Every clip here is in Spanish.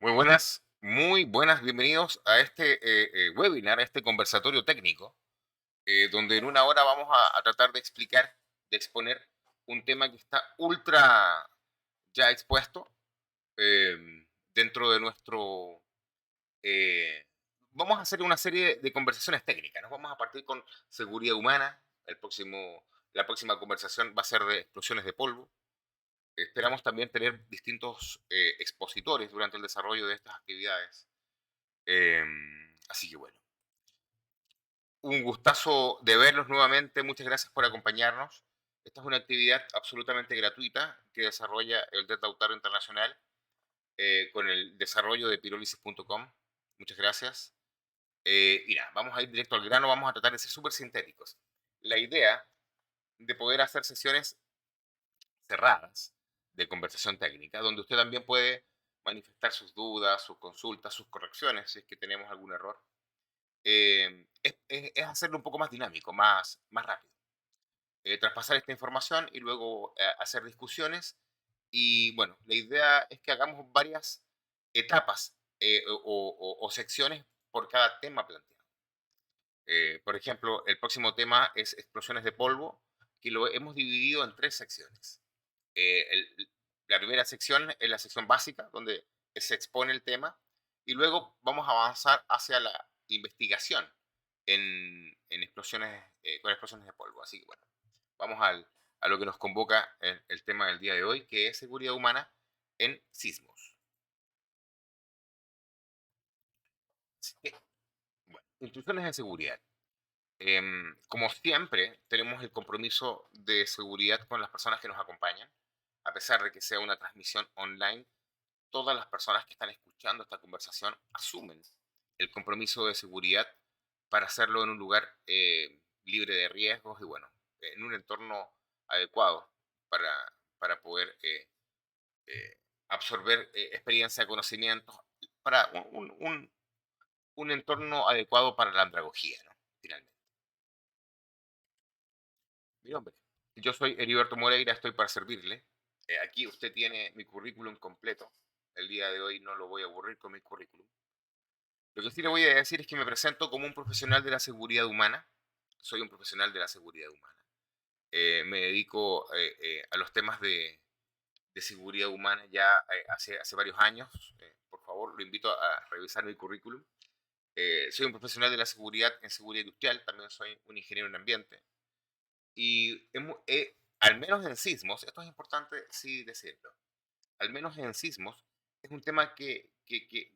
Muy buenas, bienvenidos a este webinar, a este conversatorio técnico, donde en una hora vamos a tratar de explicar, de exponer un tema que está ultra ya expuesto dentro de nuestro... eh, vamos a hacer una serie de conversaciones técnicas, ¿no? Vamos a partir con seguridad humana, la próxima conversación va a ser de explosiones de polvo. Esperamos también tener distintos expositores durante el desarrollo de estas actividades. Así que bueno, un gustazo de verlos nuevamente. Muchas gracias por acompañarnos. Esta es una actividad absolutamente gratuita que desarrolla el Delta Lautaro Internacional con el desarrollo de pirolisis.com. Muchas gracias. Mira, vamos a ir directo al grano, vamos a tratar de ser súper sintéticos. La idea de poder hacer sesiones cerradas de conversación técnica, donde usted también puede manifestar sus dudas, sus consultas, sus correcciones, si es que tenemos algún error, es hacerlo un poco más dinámico, más rápido. Traspasar esta información y luego hacer discusiones. Y bueno, la idea es que hagamos varias etapas o secciones por cada tema planteado. Por ejemplo, el próximo tema es explosiones de polvo, que lo hemos dividido en tres secciones. La primera sección es la sección básica, donde se expone el tema, y luego vamos a avanzar hacia la investigación en explosiones, con explosiones de polvo. Así que bueno, vamos a lo que nos convoca el tema del día de hoy, que es seguridad humana en sismos. Así que, bueno, instrucciones de seguridad. Como siempre, tenemos el compromiso de seguridad con las personas que nos acompañan, a pesar de que sea una transmisión online. Todas las personas que están escuchando esta conversación asumen el compromiso de seguridad para hacerlo en un lugar libre de riesgos y bueno, en un entorno adecuado para, para poder eh, absorber experiencia, conocimientos, para un entorno adecuado para la andragogía, ¿no? Finalmente. Mi nombre, yo soy Heriberto Moreira, estoy para servirle. Aquí usted tiene mi currículum completo. El día de hoy no lo voy a aburrir con mi currículum. Lo que sí le voy a decir es que me presento como un profesional de la seguridad humana. Soy un profesional de la seguridad humana. Me dedico a los temas de seguridad humana ya hace varios años. Por favor, lo invito a revisar mi currículum. Soy un profesional de la seguridad en seguridad industrial. También soy un ingeniero en ambiente. Y al menos en sismos, esto es importante sí decirlo, al menos en sismos, es un tema que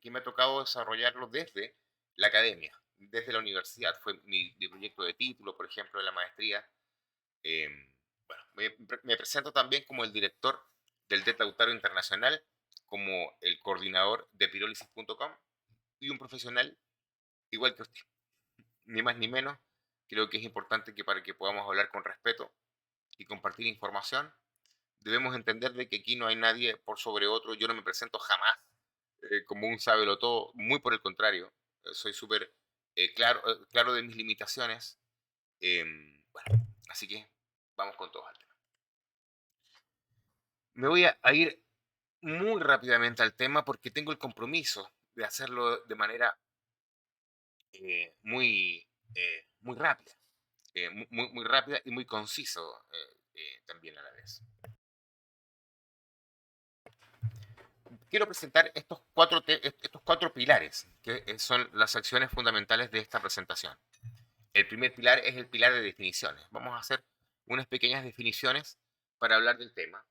me ha tocado desarrollarlo desde la academia, desde la universidad. Fue mi proyecto de título, por ejemplo, de la maestría. Bueno, me presento también como el director del DET Lautaro Internacional, como el coordinador de pirolisis.com y un profesional igual que usted, ni más ni menos. Creo que es importante que para que podamos hablar con respeto y compartir información, debemos entender de que aquí no hay nadie por sobre otro. Yo no me presento jamás como un todo, muy por el contrario. Soy súper claro de mis limitaciones. Bueno, así que vamos con todo al tema. Me voy a ir muy rápidamente al tema porque tengo el compromiso de hacerlo de manera muy rápida, muy rápida y muy conciso también a la vez. Quiero presentar estos cuatro pilares, que son las acciones fundamentales de esta presentación. El primer pilar es el pilar de definiciones. Vamos a hacer unas pequeñas definiciones para hablar del tema.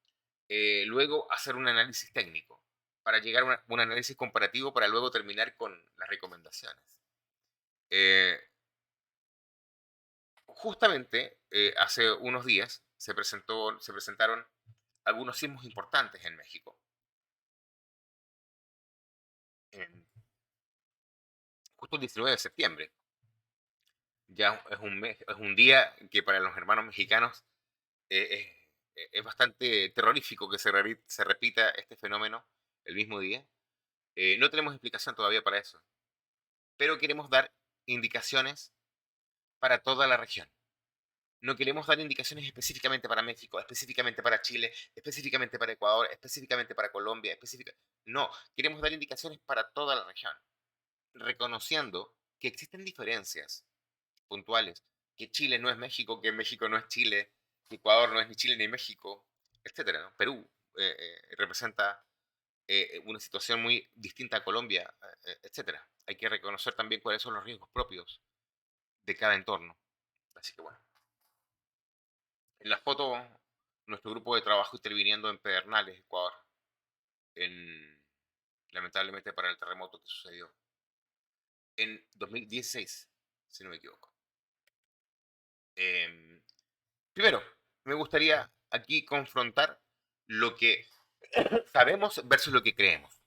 Luego hacer un análisis técnico para llegar a un análisis comparativo para luego terminar con las recomendaciones. Eh, Justamente hace unos días se presentaron algunos sismos importantes en México. En, justo el 19 de septiembre. Ya es un día que para los hermanos mexicanos es bastante terrorífico que se repita este fenómeno el mismo día. No tenemos explicación todavía para eso, pero queremos dar indicaciones para toda la región. No queremos dar indicaciones específicamente para México, específicamente para Chile, específicamente para Ecuador, específicamente para Colombia, no, queremos dar indicaciones para toda la región, reconociendo que existen diferencias puntuales, que Chile no es México, que México no es Chile, que Ecuador no es ni Chile ni México, etcétera, ¿no? Perú representa una situación muy distinta a Colombia, etcétera. Hay que reconocer también cuáles son los riesgos propios de cada entorno. Así que bueno, en la foto, nuestro grupo de trabajo interviniendo en Pedernales, Ecuador, en, lamentablemente para el terremoto que sucedió en 2016, si no me equivoco. Em, Primero, me gustaría aquí confrontar lo que sabemos versus lo que creemos.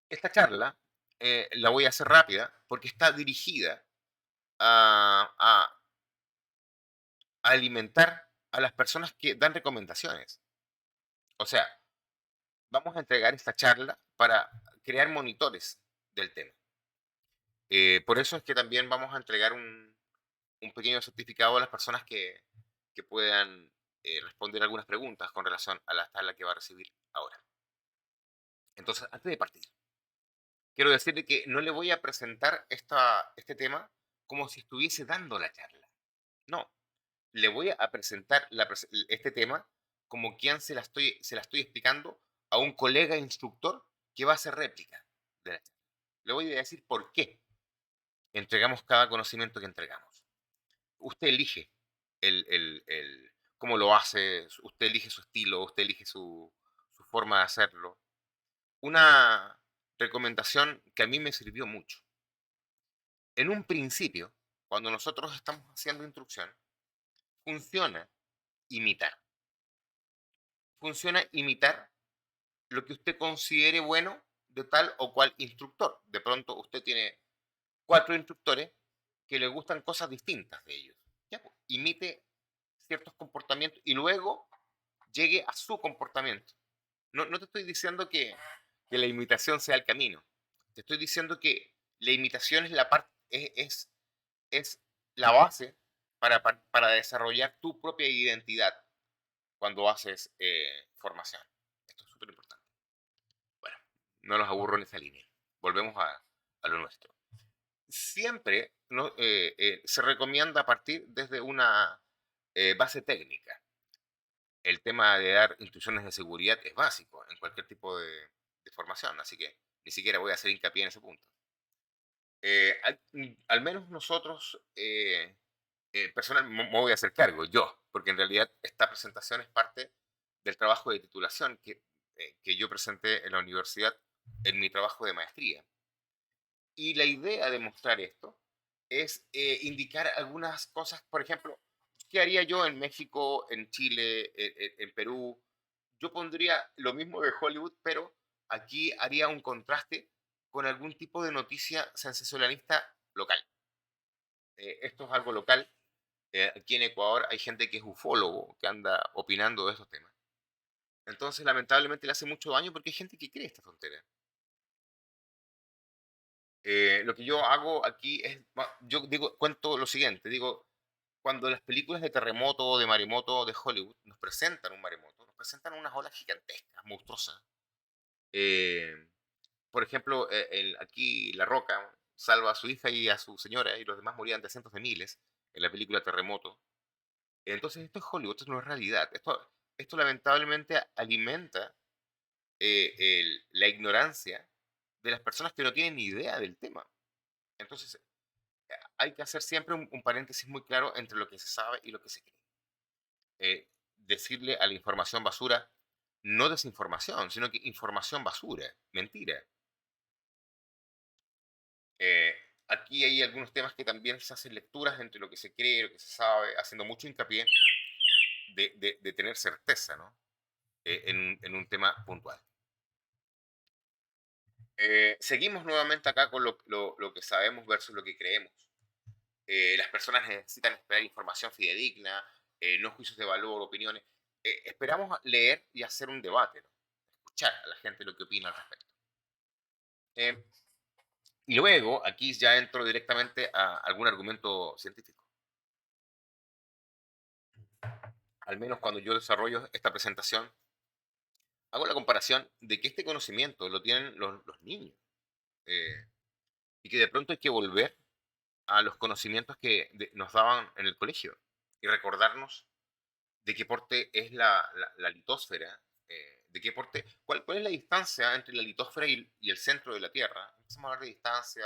Esta charla la voy a hacer rápida porque está dirigida a alimentar a las personas que dan recomendaciones. O sea, vamos a entregar esta charla para crear monitores del tema. Por eso es que también vamos a entregar un pequeño certificado a las personas que puedan responder algunas preguntas con relación a la charla que va a recibir ahora. Entonces, antes de partir, quiero decirle que no le voy a presentar este tema como si estuviese dando la charla. No, le voy a presentar este tema como quien se la estoy explicando a un colega instructor que va a hacer réplica de la charla. Le voy a decir por qué entregamos cada conocimiento que entregamos. Usted elige cómo lo hace, usted elige su estilo, usted elige su forma de hacerlo. Una recomendación que a mí me sirvió mucho. En un principio, cuando nosotros estamos haciendo instrucción, funciona imitar. Funciona imitar lo que usted considere bueno de tal o cual instructor. De pronto usted tiene 4 instructores que le gustan cosas distintas de ellos. Ya, pues, imite ciertos comportamientos y luego llegue a su comportamiento. No te estoy diciendo que la imitación sea el camino. Te estoy diciendo que la imitación es la parte, es la base para desarrollar tu propia identidad cuando haces formación. Esto es súper importante. Bueno, no los aburro en esa línea. Volvemos a lo nuestro. Siempre ¿no? Se recomienda partir desde una base técnica. El tema de dar instrucciones de seguridad es básico en cualquier tipo de formación, así que ni siquiera voy a hacer hincapié en ese punto. Al menos nosotros, personal, me voy a hacer cargo, yo, porque en realidad esta presentación es parte del trabajo de titulación que yo presenté en la universidad en mi trabajo de maestría. Y la idea de mostrar esto es indicar algunas cosas, por ejemplo, ¿qué haría yo en México, en Chile, en Perú? Yo pondría lo mismo de Hollywood, pero aquí haría un contraste con algún tipo de noticia sensacionalista local. Esto es algo local. Aquí en Ecuador hay gente que es ufólogo, que anda opinando de estos temas. Entonces, lamentablemente, le hace mucho daño porque hay gente que cree esta tontería. Lo que yo hago aquí es, yo digo, cuento lo siguiente, digo, cuando las películas de terremoto o de maremoto de Hollywood nos presentan un maremoto, nos presentan unas olas gigantescas, monstruosas. Eh, por ejemplo, aquí La Roca salva a su hija y a su señora y los demás morían de cientos de miles en la película Terremoto. Entonces, esto es Hollywood, esto no es realidad. Esto lamentablemente alimenta la ignorancia de las personas que no tienen ni idea del tema. Entonces, hay que hacer siempre un paréntesis muy claro entre lo que se sabe y lo que se cree. Decirle a la información basura, no desinformación, sino que información basura, mentira. Eh, Aquí hay algunos temas que también se hacen lecturas entre lo que se cree y lo que se sabe, haciendo mucho hincapié de tener certeza, ¿no? En un tema puntual. Seguimos nuevamente acá con lo que sabemos versus lo que creemos. Las personas necesitan esperar información fidedigna, no juicios de valor, opiniones. Esperamos leer y hacer un debate, ¿no? Escuchar a la gente lo que opina al respecto. Eh, y luego, aquí ya entro directamente a algún argumento científico. al menos cuando yo desarrollo esta presentación, hago la comparación de que este conocimiento lo tienen los niños, eh, y que de pronto hay que volver a los conocimientos que nos daban en el colegio y recordarnos de qué porte es la litosfera, de qué porte, cuál es la distancia entre la litosfera y el centro de la Tierra. Empezamos a hablar de distancia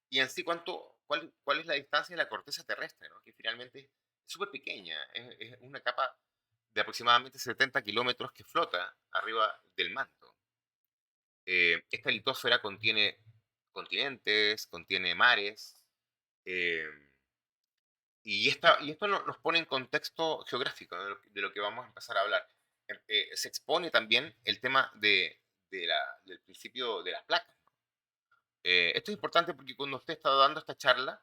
y en sí cuál es la distancia de la corteza terrestre, ¿no? Que finalmente es súper pequeña, es una capa de aproximadamente 70 kilómetros que flota arriba del manto. Esta litosfera contiene continentes, contiene mares, eh, y esto nos pone en contexto geográfico de lo que vamos a empezar a hablar. Se expone también el tema del principio de las placas. Esto es importante porque cuando usted está dando esta charla,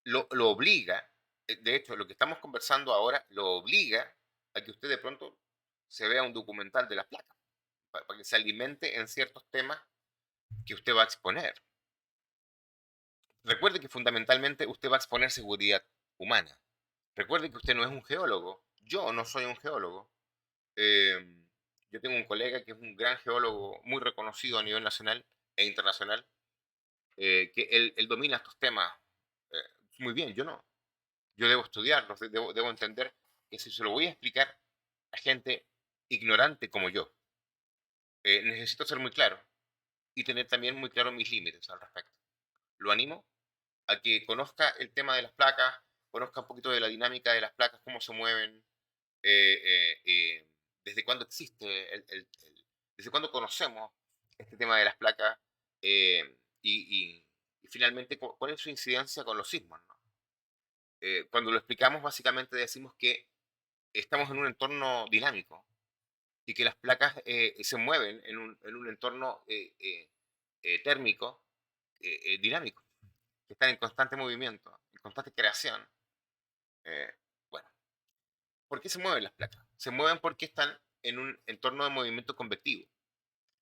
lo obliga, de hecho, lo que estamos conversando ahora, lo obliga a que usted de pronto se vea un documental de las placas, para que se alimente en ciertos temas que usted va a exponer. Recuerde que fundamentalmente usted va a exponer seguridad humana. Recuerde que usted no es un geólogo. Yo no soy un geólogo. Eh, yo tengo un colega que es un gran geólogo muy reconocido a nivel nacional e internacional, que él domina estos temas eh, muy bien. Yo no. Yo debo estudiarlos, debo entender que si se lo voy a explicar a gente ignorante como yo, necesito ser muy claro y tener también muy claro mis límites al respecto. Lo animo a que conozca el tema de las placas, conozca un poquito de la dinámica de las placas, cómo se mueven, eh, desde cuándo existe, desde cuándo conocemos este tema de las placas, y finalmente cuál es su incidencia con los sismos, ¿no? Cuando lo explicamos, básicamente decimos que estamos en un entorno dinámico y que las placas se mueven en un entorno térmico dinámico, que están en constante movimiento, en constante creación. Eh, bueno, ¿por qué se mueven las placas? Se mueven porque están en un entorno de movimiento convectivo.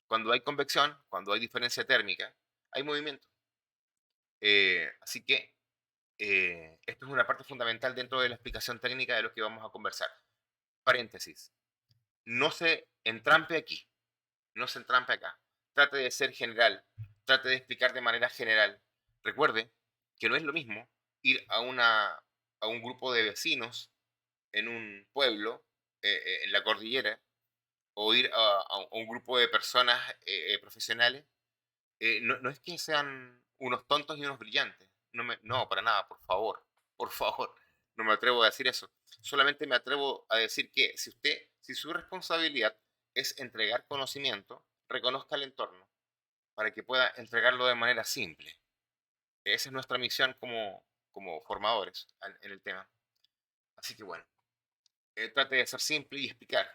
Cuando hay convección, cuando hay diferencia térmica, hay movimiento. Así que esto es una parte fundamental dentro de la explicación técnica de lo que vamos a conversar. Paréntesis. No se entrampe aquí, no se entrampe acá. Trate de ser general, trate de explicar de manera general. Recuerde que no es lo mismo ir a un grupo de vecinos en un pueblo, en la cordillera, o ir a un grupo de personas profesionales. No es que sean unos tontos y unos brillantes. No, para nada, por favor. Por favor. No me atrevo a decir eso. Solamente me atrevo a decir que si su responsabilidad es entregar conocimiento, reconozca el entorno para que pueda entregarlo de manera simple. Esa es nuestra misión como formadores en el tema. Así que bueno, trate de ser simple y explicar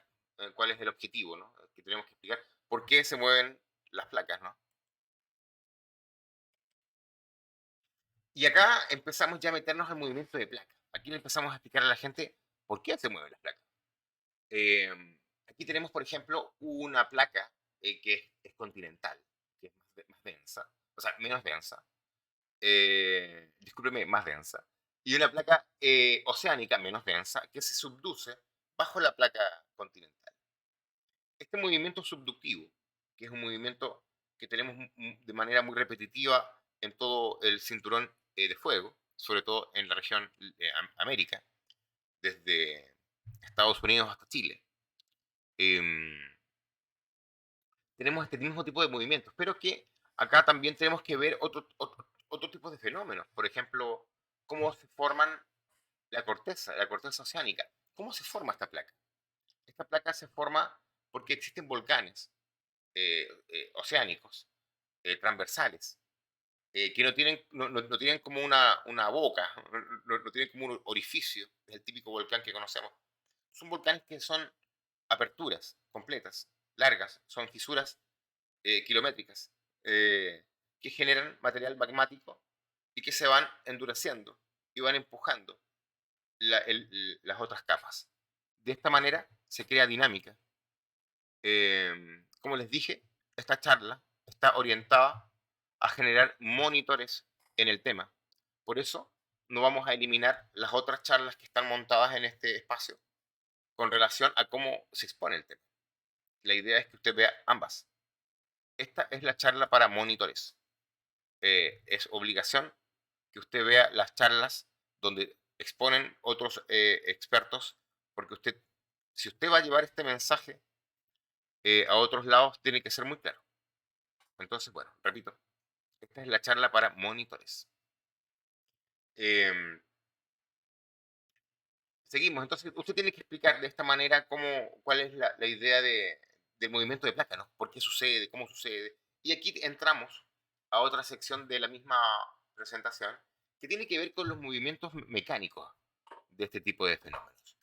cuál es el objetivo, ¿no? Que tenemos que explicar por qué se mueven las placas, ¿no? Y acá empezamos ya a meternos al movimiento de placas. Aquí le empezamos a explicar a la gente por qué se mueven las placas. Aquí tenemos, por ejemplo, una placa que es continental, que es más densa, o sea, menos densa. Discúlpeme, más densa. Y una placa oceánica menos densa que se subduce bajo la placa continental. Este movimiento subductivo, que es un movimiento que tenemos de manera muy repetitiva en todo el cinturón de fuego, sobre todo en la región América, desde Estados Unidos hasta Chile. em, Tenemos este mismo tipo de movimientos, pero que acá también tenemos que ver otro tipo de fenómenos. Por ejemplo, cómo se forman la corteza oceánica. ¿Cómo se forma esta placa? Esta placa se forma porque existen volcanes oceánicos transversales, que no tienen como una boca, no tienen como un orificio, es el típico volcán que conocemos. Son volcanes que son aperturas completas, largas, son fisuras kilométricas, que generan material magmático y que se van endureciendo y van empujando las otras capas. De esta manera se crea dinámica. Como les dije, esta charla está orientada a generar monitores en el tema. Por eso no vamos a eliminar las otras charlas que están montadas en este espacio con relación a cómo se expone el tema. La idea es que usted vea ambas. Esta es la charla para monitores. Es obligación que usted vea las charlas donde exponen otros expertos, porque usted, si usted va a llevar este mensaje a otros lados, tiene que ser muy claro. Entonces, bueno, repito, esta es la charla para monitores. Em, Seguimos. Entonces, usted tiene que explicar de esta manera cuál es la idea del movimiento de plátanos, por qué sucede, cómo sucede. Y aquí entramos a otra sección de la misma presentación que tiene que ver con los movimientos mecánicos de este tipo de fenómenos.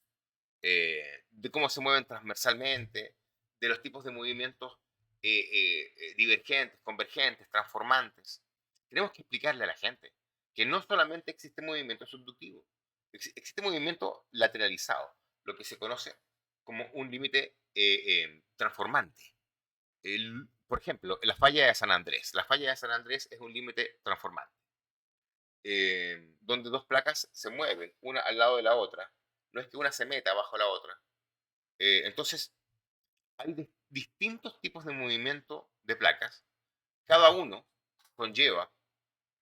De cómo se mueven transversalmente, de los tipos de movimientos divergentes, convergentes, transformantes. Tenemos que explicarle a la gente que no solamente existe movimiento subductivo, existe movimiento lateralizado, lo que se conoce como un límite transformante. Por ejemplo, la falla de San Andrés. La falla de San Andrés es un límite transformante, donde dos placas se mueven una al lado de la otra. No es que una se meta bajo la otra. Entonces, hay distintos tipos de movimiento de placas. Cada uno conlleva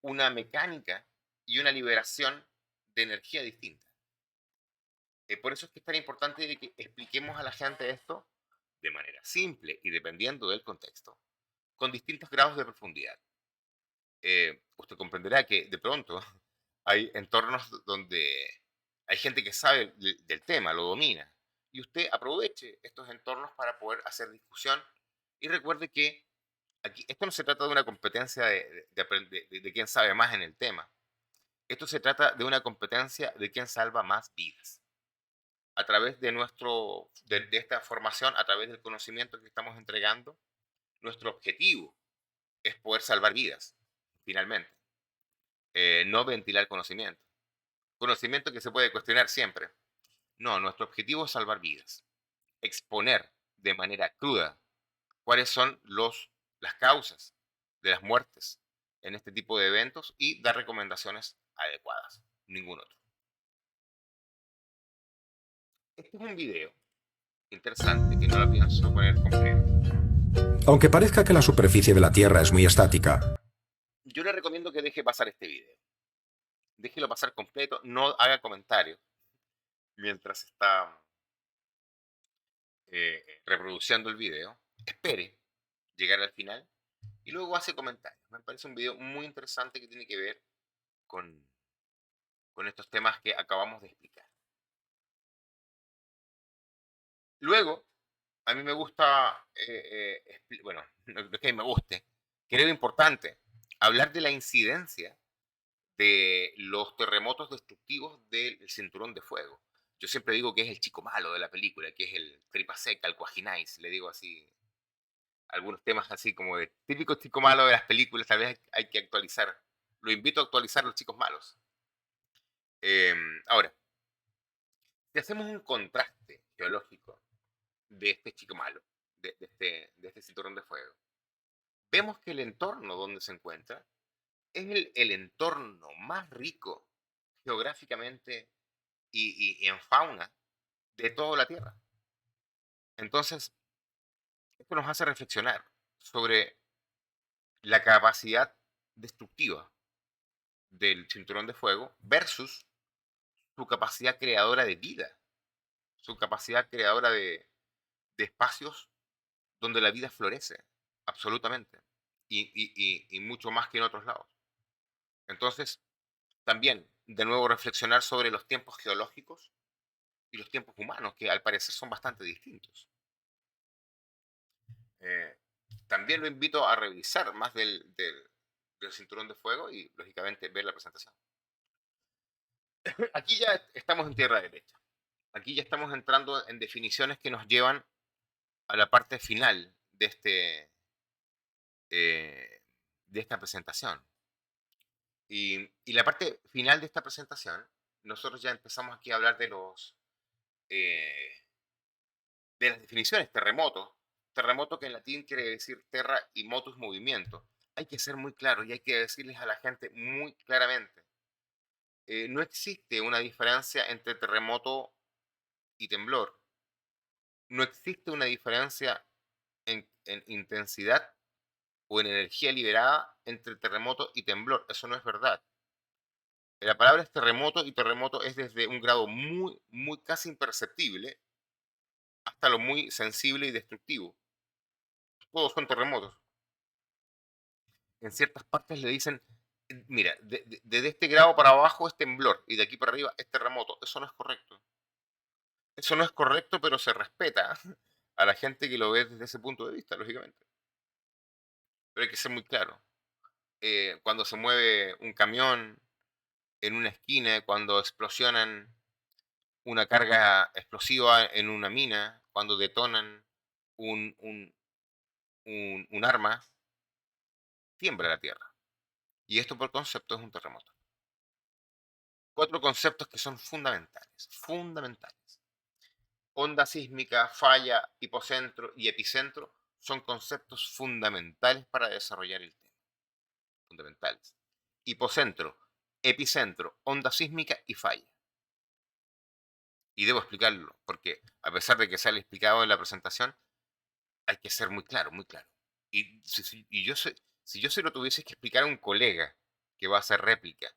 una mecánica y una liberación de energía distinta. Por eso es que es tan importante de que expliquemos a la gente esto de manera simple y dependiendo del contexto, con distintos grados de profundidad. Usted comprenderá que de pronto hay entornos donde hay gente que sabe del tema, lo domina, y usted aproveche estos entornos para poder hacer discusión y recuerde que aquí esto no se trata de una competencia de quién sabe más en el tema. Esto se trata de una competencia de quién salva más vidas. A través de esta formación, a través del conocimiento que estamos entregando, nuestro objetivo es poder salvar vidas, finalmente. No ventilar conocimiento. Conocimiento que se puede cuestionar siempre. No, nuestro objetivo es salvar vidas. Exponer de manera cruda cuáles son las causas de las muertes en este tipo de eventos y dar recomendaciones adecuadas. Ningún otro. Este es un video interesante que no lo pienso poner completo. Aunque parezca que la superficie de la Tierra es muy estática, Yo le recomiendo que deje pasar este video. Déjelo pasar completo, no haga comentarios mientras está reproduciendo el video. Espere llegar al final y luego hace comentarios. Me parece un video muy interesante que tiene que ver con, con estos temas que acabamos de explicar. Luego, a mí me gusta, bueno, no es que me guste, creo importante hablar de la incidencia de los terremotos destructivos del cinturón de fuego. Yo siempre digo que es el chico malo de la película, que es el tripa seca, el cuajinais, le digo así, algunos temas así como de típico chico malo de las películas, tal vez hay que actualizar. Lo invito a actualizar los chicos malos. Ahora, si hacemos un contraste geológico de este chico malo, de este cinturón de fuego, vemos que el entorno donde se encuentra es el entorno más rico geográficamente y en fauna de toda la Tierra. Entonces, esto nos hace reflexionar sobre la capacidad destructiva del cinturón de fuego versus su capacidad creadora de vida, su capacidad creadora de espacios donde la vida florece, absolutamente, y mucho más que en otros lados. Entonces, también, de nuevo, reflexionar sobre los tiempos geológicos y los tiempos humanos, que al parecer son bastante distintos. Eh, También lo invito a revisar más del cinturón de fuego y, lógicamente, ver la presentación. Aquí ya estamos en tierra derecha. Aquí ya estamos entrando en definiciones que nos llevan a la parte final eh, de esta presentación. Y la parte final de esta presentación, nosotros ya empezamos aquí a hablar eh, de las definiciones. Terremoto que en latín quiere decir terra y motus movimiento. Hay que ser muy claro y hay que decirles a la gente muy claramente. No existe una diferencia entre terremoto y temblor. no existe una diferencia en intensidad o en energía liberada entre terremoto y temblor. Eso no es verdad. La palabra es terremoto y terremoto es desde un grado muy, muy casi imperceptible hasta lo muy sensible y destructivo. Todos son terremotos. En ciertas partes le dicen, mira, desde este grado para abajo es temblor y de aquí para arriba es terremoto. Eso no es correcto. Eso no es correcto, pero se respeta a la gente que lo ve desde ese punto de vista, lógicamente. Pero hay que ser muy claro. Cuando se mueve un camión en una esquina, cuando explosionan una carga explosiva en una mina, cuando detonan un, un- un arma, tiembla la Tierra. Y esto por concepto es un terremoto. Cuatro conceptos que son fundamentales, fundamentales. Onda sísmica, falla, hipocentro y epicentro son conceptos fundamentales para desarrollar el tema. Fundamentales. Hipocentro, epicentro, onda sísmica y falla. Y debo explicarlo, porque a pesar de que sale explicado en la presentación, hay que ser muy claro, muy claro. Y si yo se lo tuviese que explicar a un colega que va a hacer réplica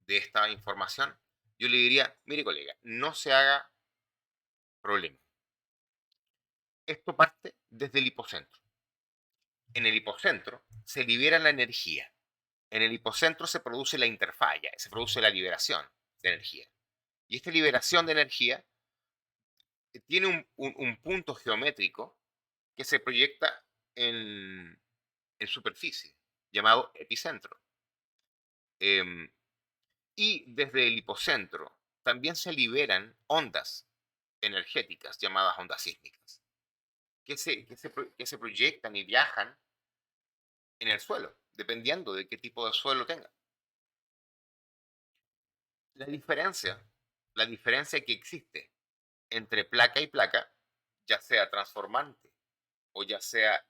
de esta información, yo le diría, mire colega, no se haga problema. Esto parte desde el hipocentro. En el hipocentro se libera la energía. En el hipocentro se produce la interfalla, se produce la liberación de energía. Y esta liberación de energía tiene un punto geométrico que se proyecta en superficie, llamado epicentro. Em, y desde el hipocentro también se liberan ondas energéticas llamadas ondas sísmicas, que se proyectan y viajan en el suelo, dependiendo de qué tipo de suelo tenga. La diferencia, la diferencia que existe entre placa y placa, ya sea transformante o ya sea,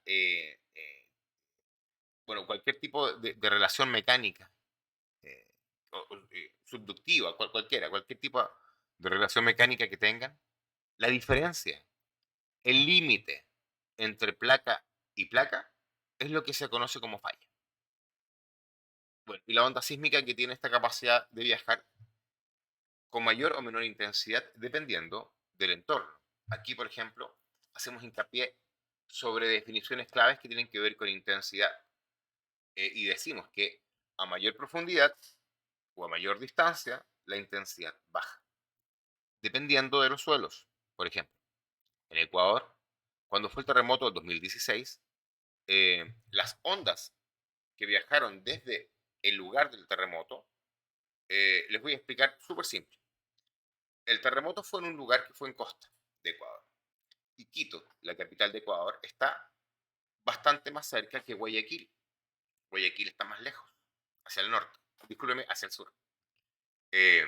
bueno, cualquier tipo de relación mecánica, eh, subductiva, cualquiera, cualquier tipo de relación mecánica que tengan, la diferencia, el límite entre placa y placa es lo que se conoce como falla. Bueno, y la onda sísmica que tiene esta capacidad de viajar con mayor o menor intensidad dependiendo del entorno. Aquí, por ejemplo, hacemos hincapié sobre definiciones claves que tienen que ver con intensidad y decimos que a mayor profundidad o a mayor distancia, la intensidad baja, dependiendo de los suelos. Por ejemplo, en Ecuador, cuando fue el terremoto del 2016, las ondas que viajaron desde el lugar del terremoto, les voy a explicar súper simple. El terremoto fue en un lugar que fue en costa de Ecuador. Y Quito, la capital de Ecuador, está bastante más cerca que Guayaquil. Guayaquil está más lejos, hacia el norte, discúlpeme, hacia el sur. Eh,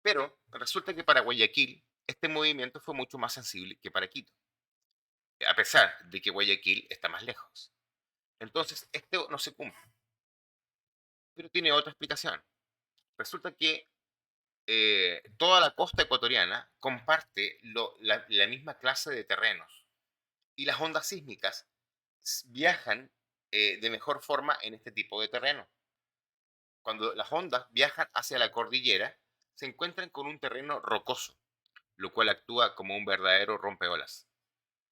pero resulta que para Guayaquil este movimiento fue mucho más sensible que para Quito, a pesar de que Guayaquil está más lejos. Entonces, esto no se cumple, pero tiene otra explicación. Resulta que toda la costa ecuatoriana comparte la misma clase de terrenos y las ondas sísmicas viajan de mejor forma en este tipo de terreno. Cuando las ondas viajan hacia la cordillera, se encuentran con un terreno rocoso, lo cual actúa como un verdadero rompeolas.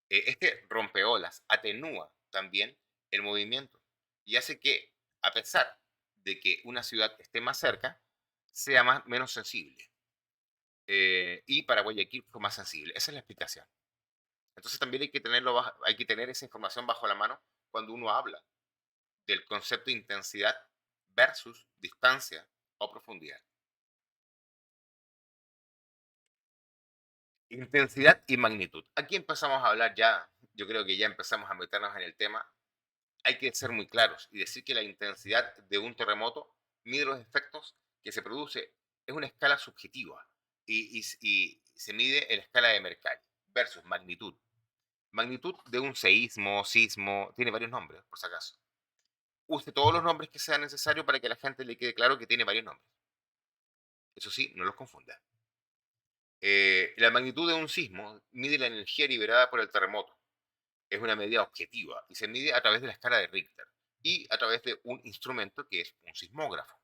Este rompeolas atenúa también el movimiento y hace que, a pesar de que una ciudad esté más cerca, sea menos sensible. Y para Guayaquil fue más sensible. Esa es la explicación. Entonces también hay que tener esa información bajo la mano cuando uno habla del concepto de intensidad versus distancia o profundidad. Intensidad y magnitud. Aquí empezamos a hablar ya, yo creo que ya empezamos a meternos en el tema. Hay que ser muy claros y decir que la intensidad de un terremoto mide los efectos que se produce. Es una escala subjetiva y se mide en la escala de Mercalli versus magnitud. Magnitud de un seísmo, sismo, tiene varios nombres, por si acaso. Use todos los nombres que sean necesarios para que a la gente le quede claro que tiene varios nombres. Eso sí, no los confunda. La magnitud de un sismo mide la energía liberada por el terremoto. Es una medida objetiva y se mide a través de la escala de Richter y a través de un instrumento que es un sismógrafo.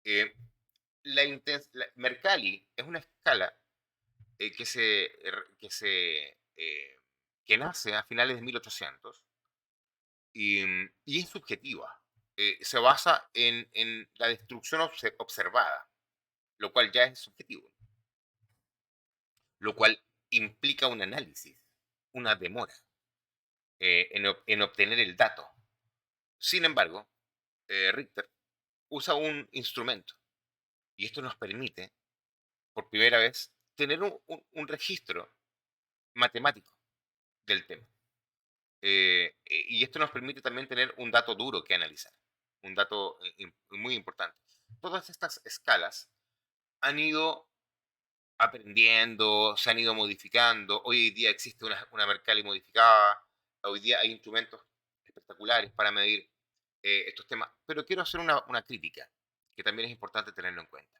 Eh, Mercalli es una escala que nace a finales de 1800 y es subjetiva. Se basa en la destrucción observada, lo cual ya es subjetivo, lo cual implica un análisis, una demora en obtener el dato. Sin embargo, Richter usa un instrumento y esto nos permite, por primera vez, tener un registro matemático del tema. Y esto nos permite también tener un dato duro que analizar, un dato muy importante. Todas estas escalas han ido aprendiendo, se han ido modificando. Hoy día existe una Mercalli modificada. Hoy día hay instrumentos espectaculares para medir estos temas. Pero quiero hacer una crítica, que también es importante tenerlo en cuenta.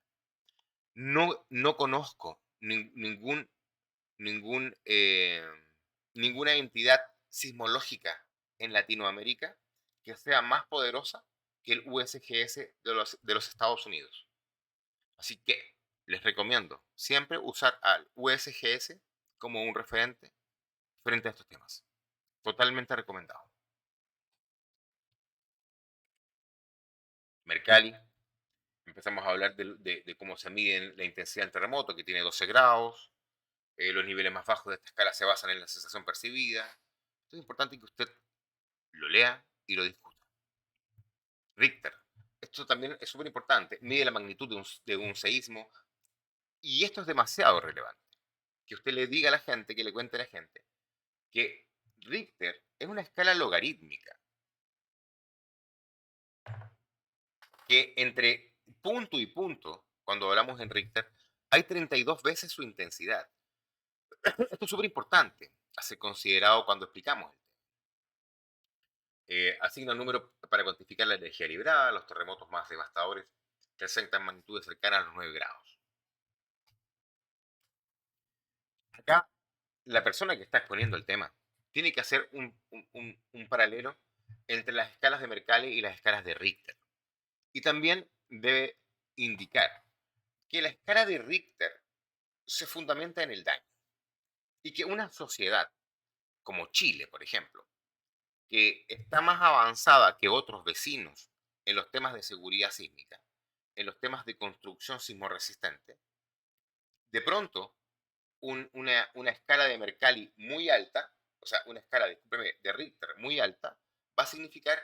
No conozco ningún, ninguna entidad sismológica en Latinoamérica que sea más poderosa que el USGS de los Estados Unidos. Así que les recomiendo siempre usar al USGS como un referente frente a estos temas. Totalmente recomendado. Mercalli, empezamos a hablar de cómo se mide la intensidad del terremoto, que tiene 12 grados. Los niveles más bajos de esta escala se basan en la sensación percibida. Esto es importante que usted lo lea y lo discuta. Richter, esto también es súper importante, mide la magnitud de un seísmo y esto es demasiado relevante. Que usted le diga a la gente, que le cuente a la gente, que Richter es una escala logarítmica, que entre punto y punto, cuando hablamos en Richter, hay 32 veces su intensidad. Esto es súper importante a ser considerado cuando explicamos. Asigna un número para cuantificar la energía liberada. Los terremotos más devastadores presentan magnitudes cercanas a los 9 grados. Acá, la persona que está exponiendo el tema tiene que hacer un paralelo entre las escalas de Mercalli y las escalas de Richter. Y también debe indicar que la escala de Richter se fundamenta en el daño y que una sociedad como Chile, por ejemplo, que está más avanzada que otros vecinos en los temas de seguridad sísmica, en los temas de construcción sismorresistente, de pronto una escala de Mercalli muy alta, o sea, una escala, discúlpeme, de Richter muy alta, va a significar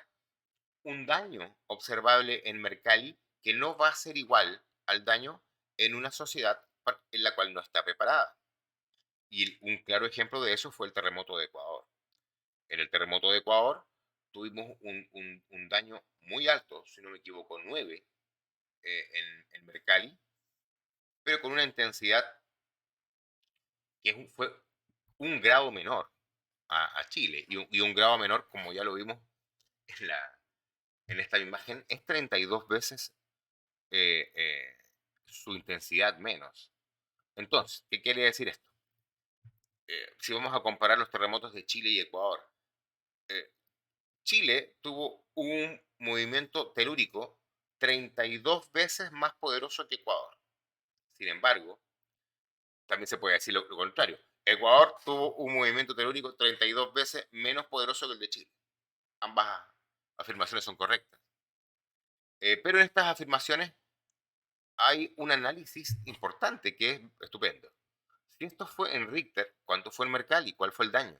un daño observable en Mercalli que no va a ser igual al daño en una sociedad en la cual no está preparada. Y un claro ejemplo de eso fue el terremoto de Ecuador. En el terremoto de Ecuador tuvimos un daño muy alto, si no me equivoco, 9 en Mercalli, pero con una intensidad que fue un grado menor a Chile. Y un grado menor, como ya lo vimos en esta imagen, es 32 veces su intensidad menos. Entonces, ¿qué quiere decir esto? Si vamos a comparar los terremotos de Chile y Ecuador, eh, Chile tuvo un movimiento telúrico 32 veces más poderoso que Ecuador. Sin embargo, también se puede decir lo contrario. Ecuador tuvo un movimiento telúrico 32 veces menos poderoso que el de Chile. Ambas afirmaciones son correctas. Pero en estas afirmaciones hay un análisis importante que es estupendo. Si esto fue en Richter, ¿cuánto fue en Mercalli? ¿Cuál fue el daño?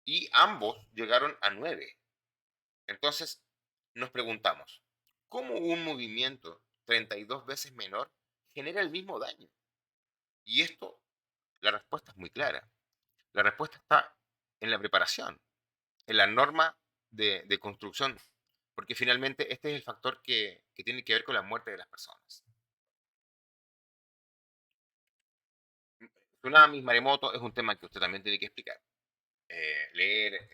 Y ambos llegaron a 9. Entonces, nos preguntamos, ¿cómo un movimiento 32 veces menor genera el mismo daño? Y esto, la respuesta es muy clara. La respuesta está en la preparación, en la norma de construcción, porque finalmente este es el factor que tiene que ver con la muerte de las personas. Tsunamis, maremoto es un tema que usted también tiene que explicar. Leer.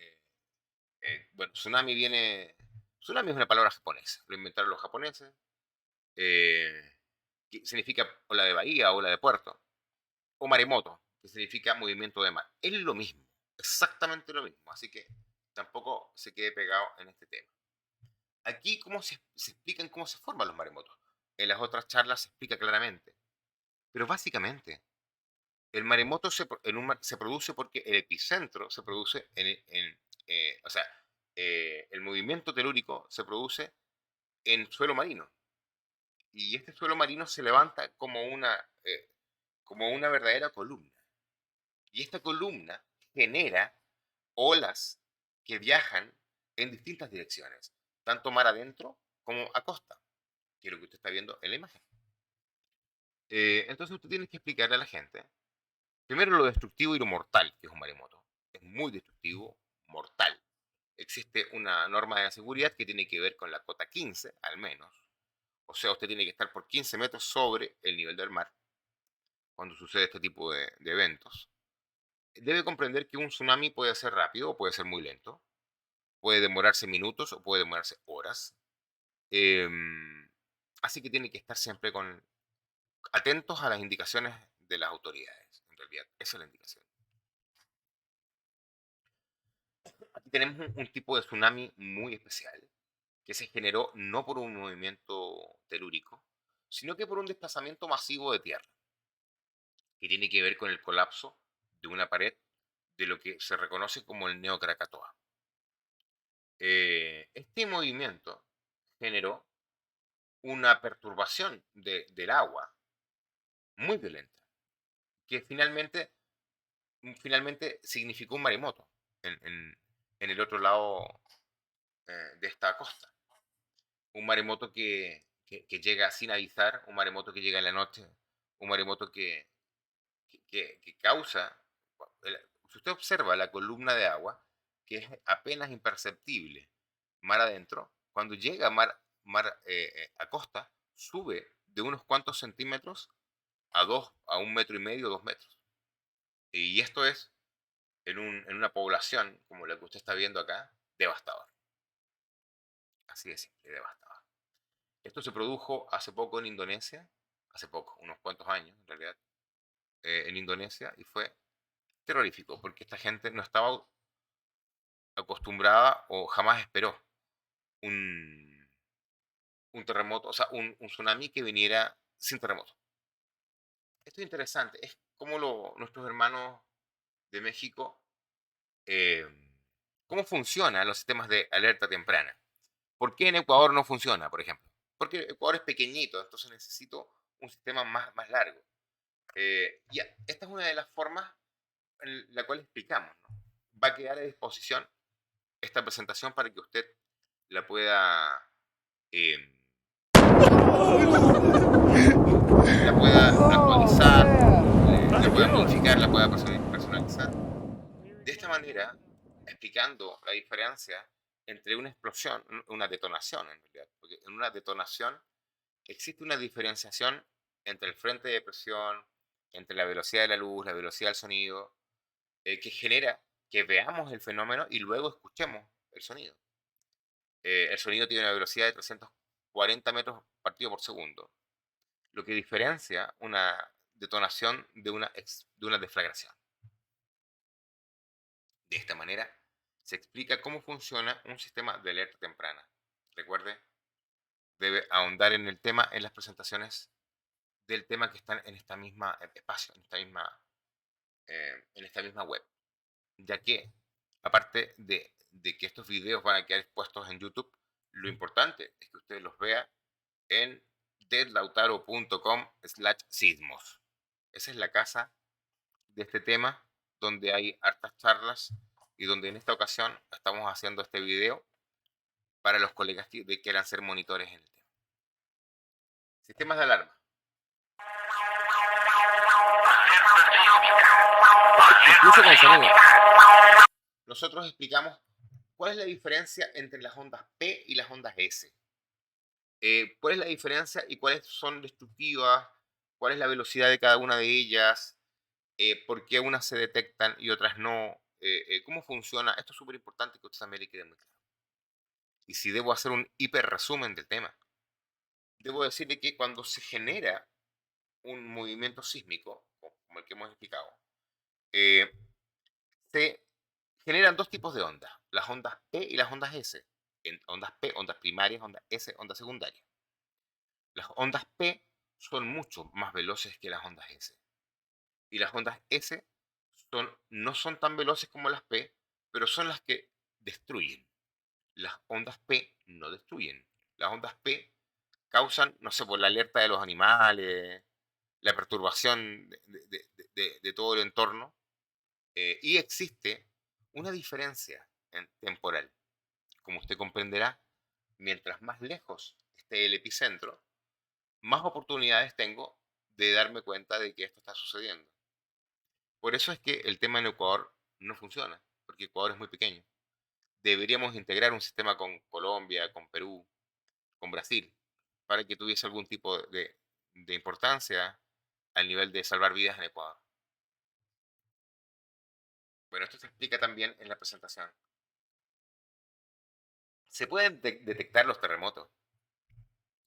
Bueno, tsunami viene. Tsunami es una palabra japonesa. Lo inventaron los japoneses. Que significa ola de bahía, ola de puerto. o maremoto, que significa movimiento de mar. Es lo mismo, exactamente lo mismo, así que tampoco se quede pegado en este tema. Aquí, ¿cómo se explican cómo se forman los maremotos? En las otras charlas se explica claramente, pero básicamente el maremoto se produce porque el epicentro se produce o sea, el movimiento telúrico se produce en suelo marino. Y este suelo marino se levanta como una verdadera columna. Y esta columna genera olas que viajan en distintas direcciones, tanto mar adentro como a costa, que es lo que usted está viendo en la imagen. Entonces usted tiene que explicarle a la gente, primero lo destructivo y lo mortal que es un maremoto. Es muy destructivo, mortal. Existe una norma de seguridad que tiene que ver con la cota 15, al menos. O sea, usted tiene que estar por 15 metros sobre el nivel del mar cuando sucede este tipo de eventos. Debe comprender que un tsunami puede ser rápido o puede ser muy lento. Puede demorarse minutos o puede demorarse horas. Em, Así que tiene que estar siempre atentos a las indicaciones de las autoridades. En realidad, esa es la indicación. Aquí tenemos un tipo de tsunami muy especial que se generó no por un movimiento telúrico, sino que por un desplazamiento masivo de tierra, que tiene que ver con el colapso de una pared de lo que se reconoce como el Neokrakatoa. Este movimiento generó una perturbación del agua muy violenta, que finalmente significó un maremoto en el otro lado de esta costa. Un maremoto que llega sin avisar, un maremoto que llega en la noche, un maremoto que causa, si usted observa la columna de agua, que es apenas imperceptible mar adentro, cuando llega a costa, sube de unos cuantos centímetros a 1,5 metros, 2 metros. Y esto es, en una población como la que usted está viendo acá, devastador. Así de simple, devastador. Esto se produjo hace poco en Indonesia, hace poco, unos cuantos años en realidad, en Indonesia, y fue terrorífico, porque esta gente no estaba acostumbrada o jamás esperó un, un terremoto, o sea, un tsunami que viniera sin terremoto. Esto es interesante, es como nuestros hermanos de México, eh, cómo funcionan los sistemas de alerta temprana. ¿Por qué en Ecuador no funciona, por ejemplo? Porque Ecuador es pequeñito, entonces necesito un sistema más largo. Esta es una de las formas en la cual explicamos, ¿no? Va a quedar a disposición esta presentación para que usted la pueda, eh, la pueda actualizar, la pueda modificar, la pueda personalizar. De esta manera, explicando la diferencia entre una explosión, una detonación en realidad, porque en una detonación existe una diferenciación entre el frente de presión, entre la velocidad de la luz, la velocidad del sonido, que genera que veamos el fenómeno y luego escuchemos el sonido. El sonido tiene una velocidad de 340 metros partido por segundo, lo que diferencia una detonación de una deflagración. De esta manera, se explica cómo funciona un sistema de alerta temprana. Recuerde, debe ahondar en el tema en las presentaciones del tema que están en esta misma espacio, en esta misma web. Ya que, aparte de que estos videos van a quedar expuestos en YouTube, lo importante es que usted los vea en deadlautaro.com/sismos. Esa es la casa de este tema, donde hay hartas charlas y donde en esta ocasión estamos haciendo este video para los colegas que quieran ser monitores en el tema. Sistemas de alarma. Incluso con sonido. Nosotros explicamos cuál es la diferencia entre las ondas P y las ondas S. ¿Cuál es la diferencia y cuáles son destructivas? ¿Cuál es la velocidad de cada una de ellas? ¿Por qué unas se detectan y otras no? ¿Cómo funciona? Esto es súper importante que a usted también le quede muy claro. Y si debo hacer un hiper resumen del tema, debo decirle que cuando se genera un movimiento sísmico, como el que hemos explicado, eh, se generan dos tipos de ondas, las ondas P y las ondas S. En ondas P, ondas primarias, ondas S, ondas secundarias. Las ondas P son mucho más veloces que las ondas S. Y las ondas S no son tan veloces como las P, pero son las que destruyen. Las ondas P no destruyen. Las ondas P causan, no sé, por la alerta de los animales, la perturbación de todo el entorno. Y existe una diferencia temporal. Como usted comprenderá, mientras más lejos esté el epicentro, más oportunidades tengo de darme cuenta de que esto está sucediendo. Por eso es que el tema en Ecuador no funciona, porque Ecuador es muy pequeño. Deberíamos integrar un sistema con Colombia, con Perú, con Brasil, para que tuviese algún tipo de importancia al nivel de salvar vidas en Ecuador. Bueno, esto se explica también en la presentación. ¿Se pueden detectar los terremotos?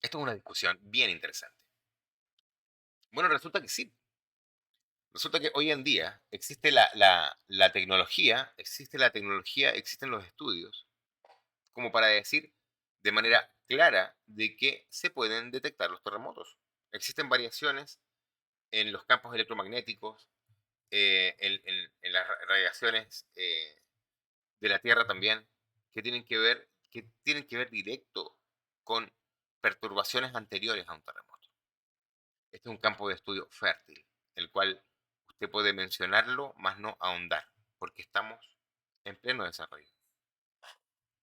Esto es una discusión bien interesante. Bueno, resulta que sí. Resulta que hoy en día existe la tecnología, existen los estudios, como para decir de manera clara de que se pueden detectar los terremotos. Existen variaciones en los campos electromagnéticos, en las radiaciones de la Tierra también, que tienen que ver directo con perturbaciones anteriores a un terremoto. Este es un campo de estudio fértil, el cual usted puede mencionarlo, más no ahondar, porque estamos en pleno desarrollo.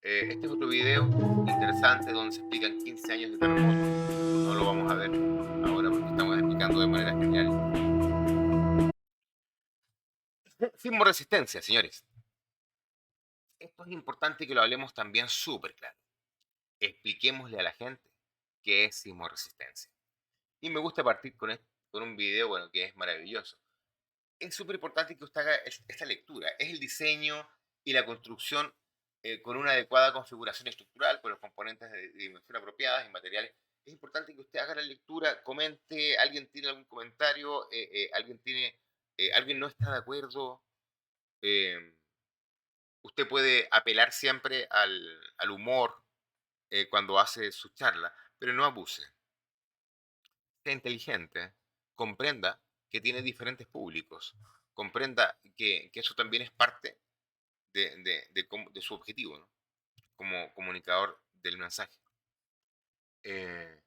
Este es otro video interesante donde se explican 15 años de terremoto. No lo vamos a ver ahora porque estamos explicando de manera general. Sismoresistencia, señores. Esto es importante que lo hablemos también súper claro. Expliquémosle a la gente qué es sismoresistencia. Y me gusta partir con un video, bueno, que es maravilloso. Es súper importante que usted haga esta lectura. Es el diseño y la construcción con una adecuada configuración estructural, con los componentes de dimensión apropiadas y materiales. Es importante que usted haga la lectura, comente, alguien tiene algún comentario, alguien no está de acuerdo. eh, Usted puede apelar siempre al humor cuando hace su charla, pero no abuse. Sea inteligente, comprenda que tiene diferentes públicos, comprenda que eso también es parte de su objetivo, ¿no? Como comunicador del mensaje. Eh,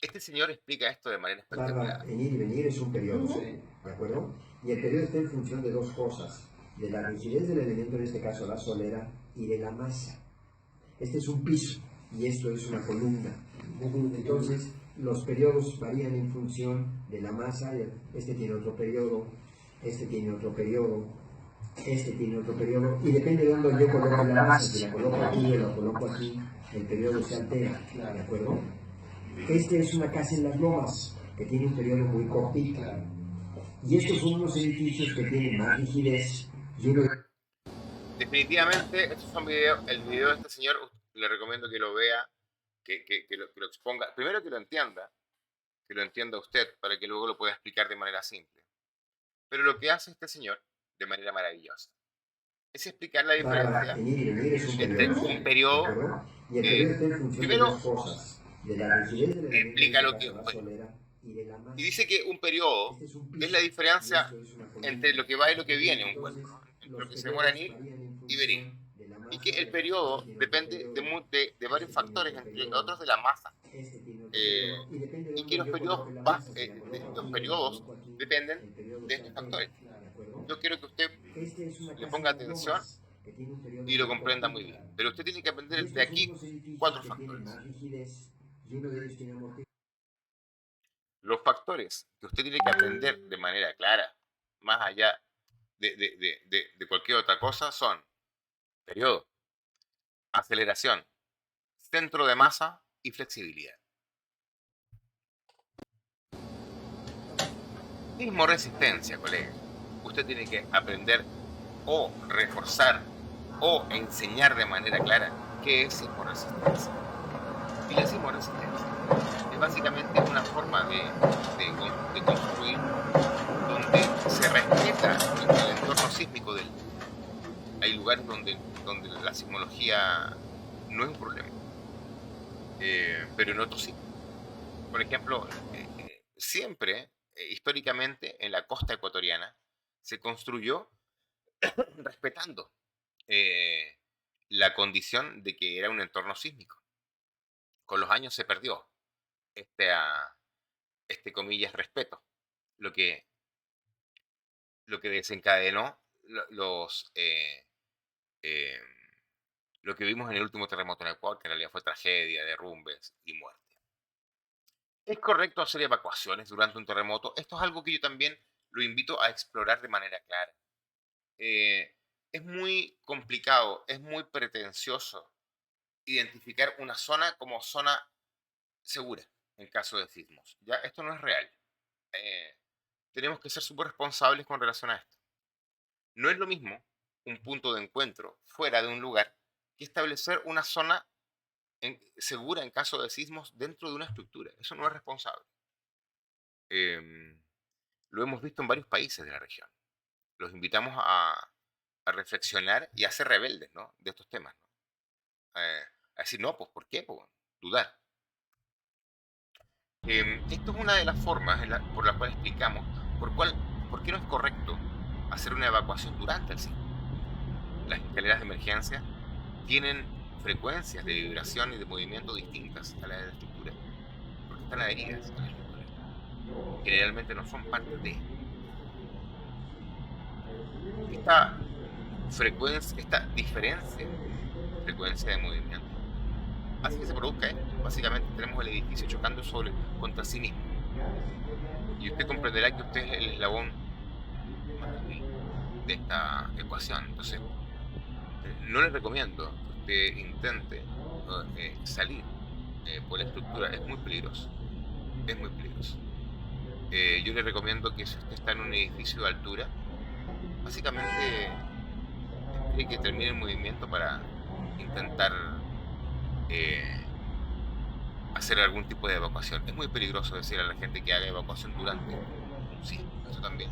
este señor explica esto de manera espectacular. Tarda en ir y venir es un periodo, ¿de acuerdo? Y el periodo está en función de dos cosas, de la rigidez del elemento, en este caso la solera, y de la masa. Este es un piso y esto es una columna. Entonces, los periodos varían en función de la masa. Este tiene otro periodo, este tiene otro periodo, este tiene otro periodo, y depende de dónde yo coloco la masa. Si la coloco aquí o la coloco aquí, el periodo se altera, ¿de acuerdo? Este es una casa en las lomas, que tiene un periodo muy cortito. Y estos son unos edificios que tienen más rigidez. Y uno... Definitivamente, estos son videos. El video de este señor, le recomiendo que lo vea, que lo exponga. Primero que lo entienda usted, para que luego lo pueda explicar de manera simple. Pero lo que hace este señor, de manera maravillosa, es explicar la diferencia entre un periodo. Primero, explica lo que es un periodo. Y dice que un periodo es la diferencia entre lo que va y lo que viene un cuerpo, ¿no? Entre lo que se demora en ir y venir. Y que el periodo depende de varios factores, entre otros de la masa. Y que los periodos dependen de estos factores. Yo quiero que usted le ponga atención y lo comprenda muy bien. Pero usted tiene que aprender de aquí 4 factores. Los factores que usted tiene que aprender de manera clara, más allá de cualquier otra cosa, son periodo, aceleración, centro de masa y flexibilidad. Sismoresistencia, colega. Usted tiene que aprender o reforzar o enseñar de manera clara qué es sismoresistencia. Y la sismoresistencia es básicamente una forma de construir donde se respeta el entorno sísmico del lugar. Hay lugares donde la sismología no es un problema, pero en otros sí. Por ejemplo, siempre, históricamente, en la costa ecuatoriana, se construyó respetando eh, la condición de que era un entorno sísmico. Con los años se perdió este, comillas, respeto, lo que, lo que desencadenó eh, lo que vimos en el último terremoto en Ecuador, que en realidad fue tragedia, derrumbes y muerte. ¿Es correcto hacer evacuaciones durante un terremoto? Esto es algo que yo también lo invito a explorar de manera clara. Eh, es muy complicado, es muy pretencioso identificar una zona como zona segura en caso de sismos. Ya, esto no es real. Eh, tenemos que ser súper responsables con relación a esto. No es lo mismo un punto de encuentro fuera de un lugar que establecer una zona segura en caso de sismos dentro de una estructura. Eso no es responsable. Em, lo hemos visto en varios países de la región. Los invitamos a reflexionar y a ser rebeldes, ¿no?, de estos temas, ¿no? A decir, no, pues, ¿por qué? Pues, dudar. Esto es una de las formas por la cual explicamos por qué no es correcto hacer una evacuación durante el sismo. Las escaleras de emergencia tienen frecuencias de vibración y de movimiento distintas a las de la estructura, porque están adheridas a la estructura. Generalmente no son parte de esta frecuencia, esta diferencia de frecuencia de movimiento. Hace que se produzca esto. Básicamente tenemos el edificio chocando contra sí mismo. Y usted comprenderá que usted es el eslabón más débil de esta ecuación. Entonces, no le recomiendo que usted intente salir por la estructura. Es muy peligroso. Es muy peligroso. Yo le recomiendo que si usted está en un edificio de altura, básicamente espere que termine el movimiento para intentar eh, hacer algún tipo de evacuación. Es muy peligroso decir a la gente que haga evacuación durante un sismo. Eso también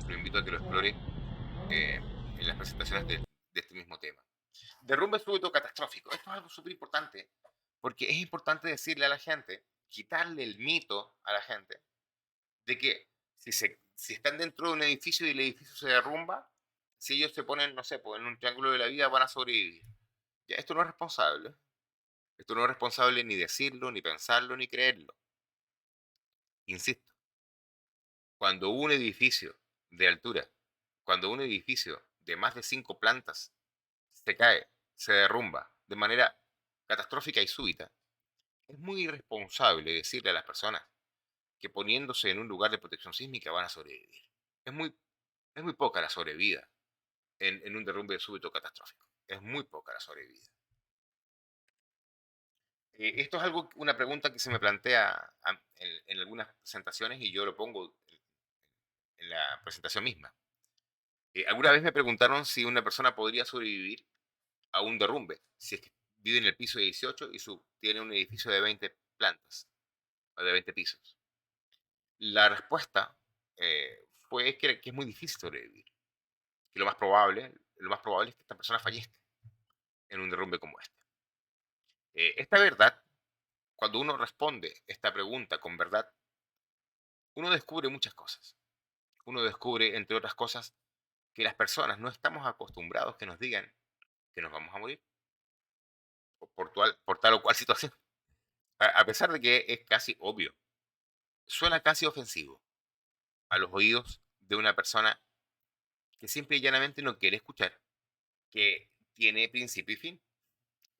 lo invito a que lo explore en las presentaciones de este mismo tema. Derrumbe súbito catastrófico. Esto es algo súper importante porque es importante decirle a la gente, quitarle el mito a la gente de que si están dentro de un edificio y el edificio se derrumba, si ellos se ponen, no sé, pues, en un triángulo de la vida van a sobrevivir. Ya, esto no es responsable. Esto no es responsable ni decirlo, ni pensarlo, ni creerlo. Insisto, cuando un edificio de altura, cuando un edificio de más de 5 plantas se cae, se derrumba de manera catastrófica y súbita, es muy irresponsable decirle a las personas que poniéndose en un lugar de protección sísmica van a sobrevivir. Es muy, es muy poca la sobrevida en un derrumbe súbito catastrófico. Es muy poca la sobrevida. Esto es una pregunta que se me plantea en algunas presentaciones y yo lo pongo en la presentación misma. Alguna vez me preguntaron si una persona podría sobrevivir a un derrumbe, si es que vive en el piso 18 y tiene un edificio de 20 plantas o de 20 pisos. La respuesta fue que es muy difícil sobrevivir. Que lo más probable es que esta persona fallezca en un derrumbe como este. Esta verdad, cuando uno responde esta pregunta con verdad, uno descubre muchas cosas. Uno descubre, entre otras cosas, que las personas no estamos acostumbrados que nos digan que nos vamos a morir por tal o cual situación. A pesar de que es casi obvio, suena casi ofensivo a los oídos de una persona que simple y llanamente no quiere escuchar que tiene principio y fin,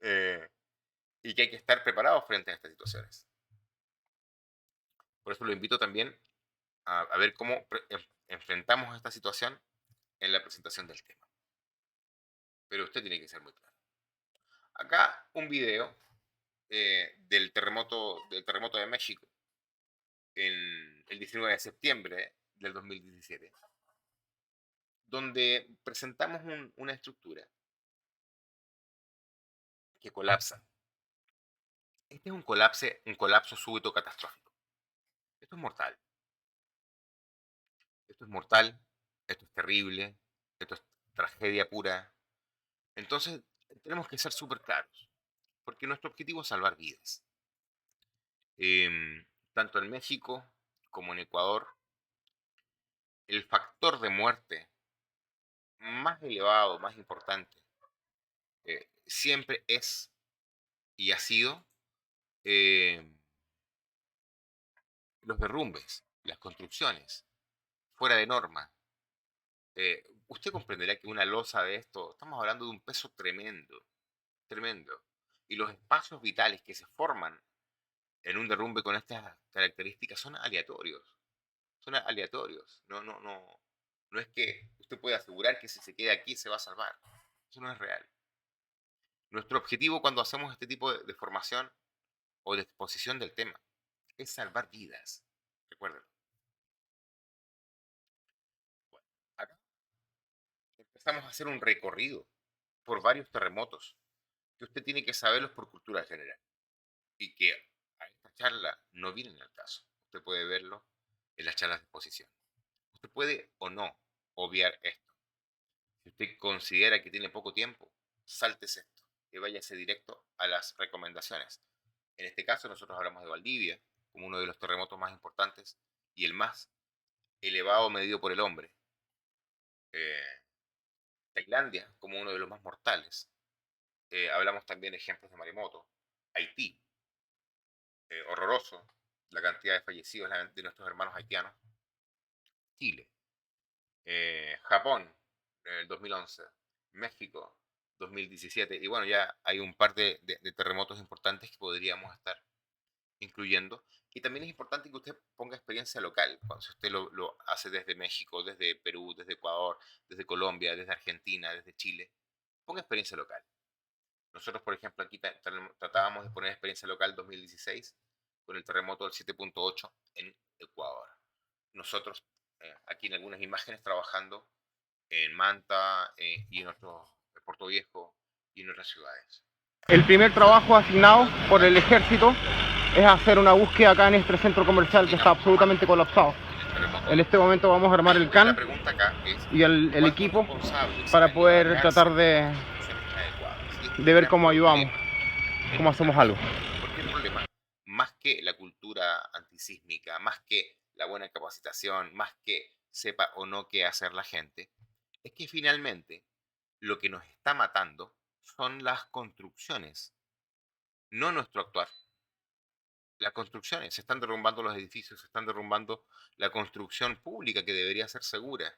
eh, y que hay que estar preparados frente a estas situaciones. Por eso lo invito también a ver cómo enfrentamos esta situación en la presentación del tema. Pero usted tiene que ser muy claro. Acá un video del terremoto de México en el 19 de septiembre del 2017, donde presentamos una estructura que colapsa. Este es un colapso súbito catastrófico. Esto es mortal. Esto es mortal, esto es terrible, esto es tragedia pura. Entonces, tenemos que ser súper claros, porque nuestro objetivo es salvar vidas. Tanto en México como en Ecuador, el factor de muerte más elevado, más importante, siempre es y ha sido eh, los derrumbes, las construcciones, fuera de norma. Usted comprenderá que una losa de esto, estamos hablando de un peso tremendo, tremendo. Y los espacios vitales que se forman en un derrumbe con estas características son aleatorios. Son aleatorios. No es que usted pueda asegurar que si se queda aquí se va a salvar. Eso no es real. Nuestro objetivo cuando hacemos este tipo de formación o de exposición del tema es salvar vidas. Recuerden. Bueno, acá empezamos a hacer un recorrido por varios terremotos que usted tiene que saberlos por cultura general y que a esta charla no vienen al caso. Usted puede verlo en las charlas de exposición. Usted puede o no obviar esto. Si usted considera que tiene poco tiempo, sáltese esto y váyase directo a las recomendaciones. En este caso nosotros hablamos de Valdivia como uno de los terremotos más importantes y el más elevado medido por el hombre. Tailandia como uno de los más mortales. Hablamos también de ejemplos de maremoto. Haití, horroroso, la cantidad de fallecidos de nuestros hermanos haitianos. Chile, Japón, en el 2011, México, 2017, y bueno, ya hay un par de terremotos importantes que podríamos estar incluyendo. Y también es importante que usted ponga experiencia local, cuando si usted lo hace desde México, desde Perú, desde Ecuador, desde Colombia, desde Argentina, desde Chile, ponga experiencia local. Nosotros, por ejemplo, aquí tratábamos de poner experiencia local 2016 con el terremoto del 7.8 en Ecuador. Nosotros, aquí en algunas imágenes, trabajando en Manta y en Puerto Viejo y en otras ciudades. El primer trabajo asignado por el ejército es hacer una búsqueda acá en este centro comercial que está absolutamente colapsado. En este momento vamos a armar el La CAN pregunta acá es, y el equipo para poder tratar de de ver cómo ayudamos, cómo hacemos algo. Porque el problema, más que la cultura antisísmica, más que la buena capacitación, más que sepa o no qué hacer la gente, es que finalmente lo que nos está matando son las construcciones, no nuestro actuar. Las construcciones, se están derrumbando los edificios, se están derrumbando la construcción pública que debería ser segura.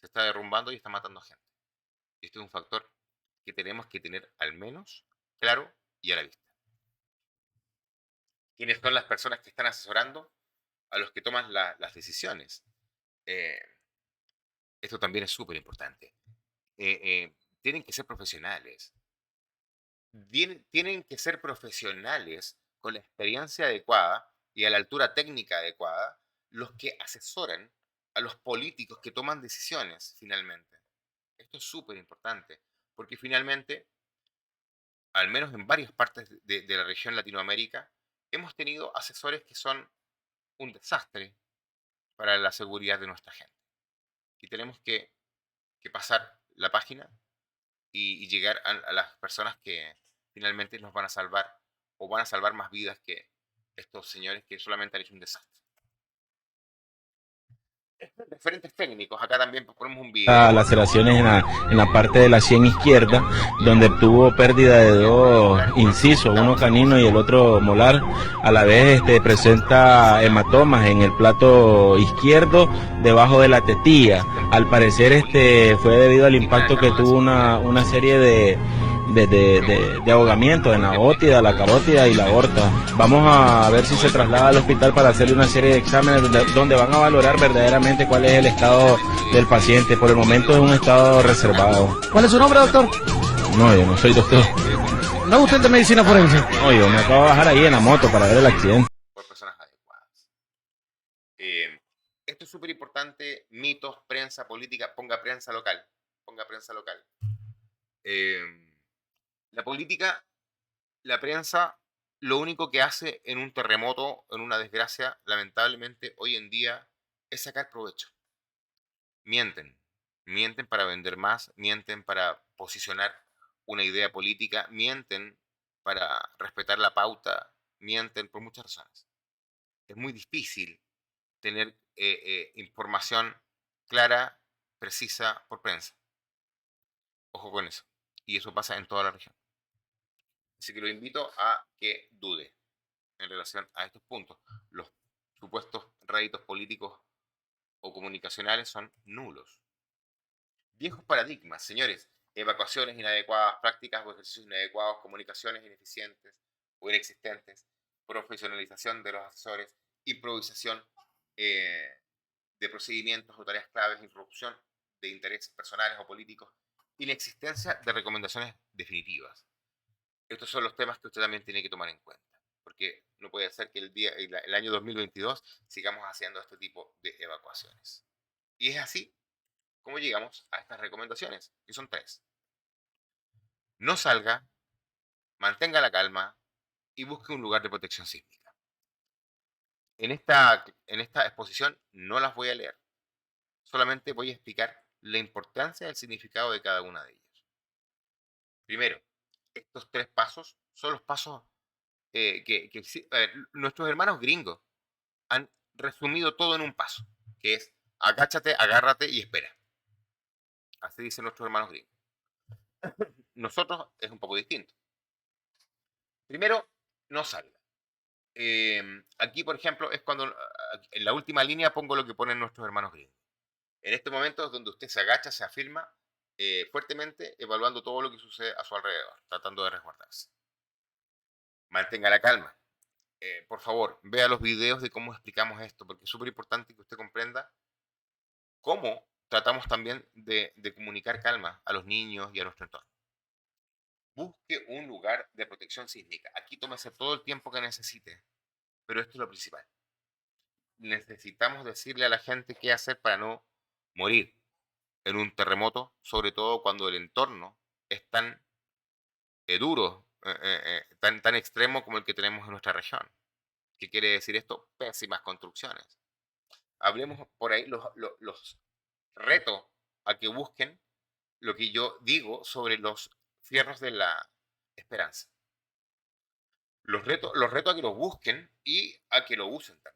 Se está derrumbando y está matando gente. Y este es un factor que tenemos que tener al menos claro y a la vista. ¿Quiénes son las personas que están asesorando a los que toman las decisiones? Eh, Esto también es súper importante. Tienen que ser profesionales. Tienen que ser profesionales con la experiencia adecuada y a la altura técnica adecuada los que asesoran a los políticos que toman decisiones finalmente. Esto es súper importante porque finalmente, al menos en varias partes de la región Latinoamérica, hemos tenido asesores que son un desastre para la seguridad de nuestra gente. Y tenemos que pasar la página y llegar a las personas que finalmente nos van a salvar o van a salvar más vidas que estos señores que solamente han hecho un desastre. Diferentes técnicos, acá también ponemos un video. Laceraciones en la parte de la sien izquierda, donde tuvo pérdida de dos incisos, uno canino y el otro molar. A la vez presenta hematomas en el plato izquierdo, debajo de la tetilla. Al parecer fue debido al impacto que tuvo una serie de ahogamiento en la ótida, la carótida y la aorta. Vamos a ver si se traslada al hospital para hacerle una serie de exámenes donde van a valorar verdaderamente cuál es el estado del paciente. Por el momento es un estado reservado. ¿Cuál es su nombre, doctor? No, yo no soy doctor. ¿No usted de medicina forense? No, yo me acabo de bajar ahí en la moto para ver el accidente. Por personas adecuadas. Esto es súper importante. Mitos, prensa, política. Ponga prensa local. Ponga prensa local. La política, la prensa, lo único que hace en un terremoto, en una desgracia, lamentablemente, hoy en día, es sacar provecho. mienten. Mienten para vender más, mienten para posicionar una idea política, mienten para respetar la pauta, mienten por muchas razones. Es muy difícil tener información clara, precisa por prensa. Ojo con eso. Y eso pasa en toda la región. Así que lo invito a que dude en relación a estos puntos. Los supuestos réditos políticos o comunicacionales son nulos. Viejos paradigmas, señores. Evacuaciones inadecuadas, prácticas o ejercicios inadecuados, comunicaciones ineficientes o inexistentes, profesionalización de los asesores, improvisación de procedimientos o tareas claves, interrupción de intereses personales o políticos, inexistencia de recomendaciones definitivas. Estos son los temas que usted también tiene que tomar en cuenta, porque no puede ser que el año 2022 sigamos haciendo este tipo de evacuaciones. Y es así como llegamos a estas recomendaciones, que son 3. No salga, mantenga la calma y busque un lugar de protección sísmica. En esta exposición no las voy a leer, solamente voy a explicar la importancia del significado de cada una de ellas. Primero, estos 3 pasos son los pasos nuestros hermanos gringos han resumido todo en un paso, que es agáchate, agárrate y espera. Así dicen nuestros hermanos gringos. Nosotros es un poco distinto. Primero, no salga. Aquí, por ejemplo, es cuando en la última línea pongo lo que ponen nuestros hermanos gringos. En este momento es donde usted se agacha, se afirma fuertemente, evaluando todo lo que sucede a su alrededor, tratando de resguardarse. Mantenga la calma. Por favor, vea los videos de cómo explicamos esto, porque es súper importante que usted comprenda cómo tratamos también de comunicar calma a los niños y a nuestro entorno. Busque un lugar de protección sísmica. Aquí tómese todo el tiempo que necesite, pero esto es lo principal. Necesitamos decirle a la gente qué hacer para no morir en un terremoto, sobre todo cuando el entorno es tan duro, tan extremo como el que tenemos en nuestra región. ¿Qué quiere decir esto? Pésimas construcciones. Hablemos por ahí los retos a que busquen lo que yo digo sobre los fierros de la esperanza. Los reto a que los busquen y a que lo usen también.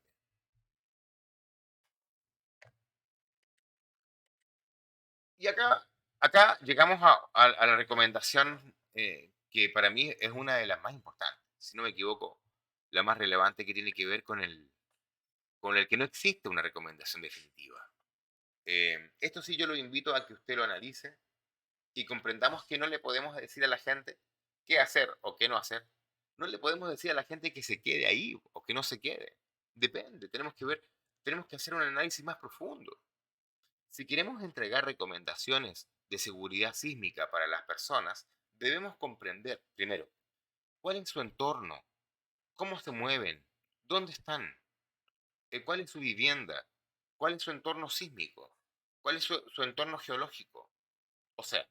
Y acá llegamos a la recomendación que para mí es una de las más importantes, si no me equivoco, la más relevante, que tiene que ver con el que no existe una recomendación definitiva. Esto sí yo lo invito a que usted lo analice y comprendamos que no le podemos decir a la gente qué hacer o qué no hacer. No le podemos decir a la gente que se quede ahí o que no se quede. Depende, tenemos que hacer un análisis más profundo. Si queremos entregar recomendaciones de seguridad sísmica para las personas, debemos comprender, primero, cuál es su entorno, cómo se mueven, dónde están, cuál es su vivienda, cuál es su entorno sísmico, cuál es su entorno geológico. O sea,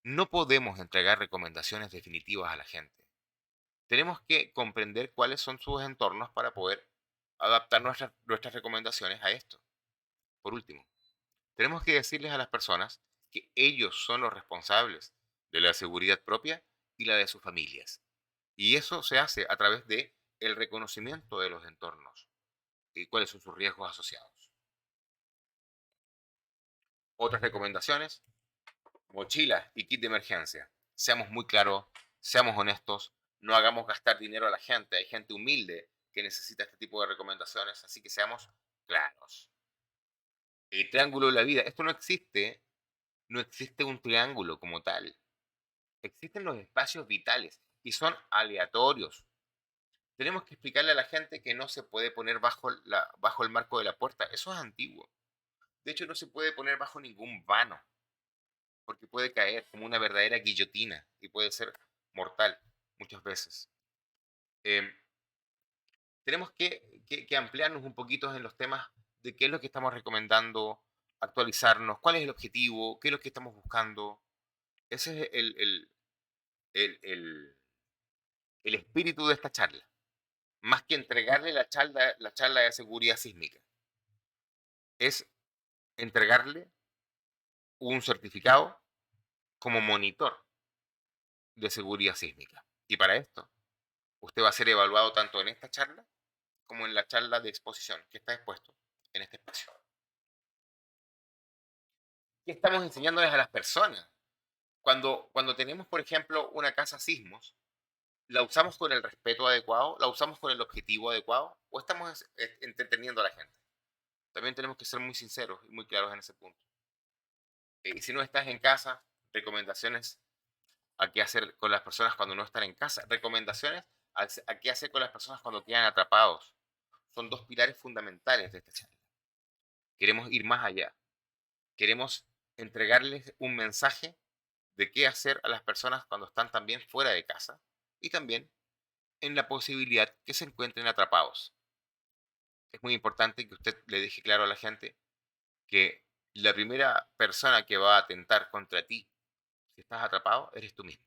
no podemos entregar recomendaciones definitivas a la gente. Tenemos que comprender cuáles son sus entornos para poder adaptar nuestras recomendaciones a esto. Por último, tenemos que decirles a las personas que ellos son los responsables de la seguridad propia y la de sus familias. Y eso se hace a través de el reconocimiento de los entornos y cuáles son sus riesgos asociados. Otras recomendaciones: mochila y kit de emergencia. Seamos muy claros, seamos honestos, no hagamos gastar dinero a la gente. Hay gente humilde que necesita este tipo de recomendaciones, así que seamos claros. El triángulo de la vida, esto no existe un triángulo como tal. Existen los espacios vitales y son aleatorios. Tenemos que explicarle a la gente que no se puede poner bajo el marco de la puerta. Eso es antiguo. De hecho, no se puede poner bajo ningún vano, porque puede caer como una verdadera guillotina y puede ser mortal muchas veces. Em, Tenemos que ampliarnos un poquito en los temas de qué es lo que estamos recomendando, actualizarnos, cuál es el objetivo, qué es lo que estamos buscando. Ese es el espíritu de esta charla. Más que entregarle la charla de seguridad sísmica. Es entregarle un certificado como monitor de seguridad sísmica. Y para esto, usted va a ser evaluado tanto en esta charla como en la charla de exposición que está expuesto en este espacio. ¿Qué estamos enseñándoles a las personas? Cuando tenemos, por ejemplo, una casa sismos, ¿la usamos con el respeto adecuado? ¿La usamos con el objetivo adecuado? ¿O estamos entreteniendo a la gente? También tenemos que ser muy sinceros y muy claros en ese punto. Y si no estás en casa, recomendaciones a qué hacer con las personas cuando no están en casa. Recomendaciones a qué hacer con las personas cuando quedan atrapados. Son dos pilares fundamentales de esta charla. Queremos ir más allá. Queremos entregarles un mensaje de qué hacer a las personas cuando están también fuera de casa y también en la posibilidad que se encuentren atrapados. Es muy importante que usted le deje claro a la gente que la primera persona que va a atentar contra ti si estás atrapado eres tú mismo.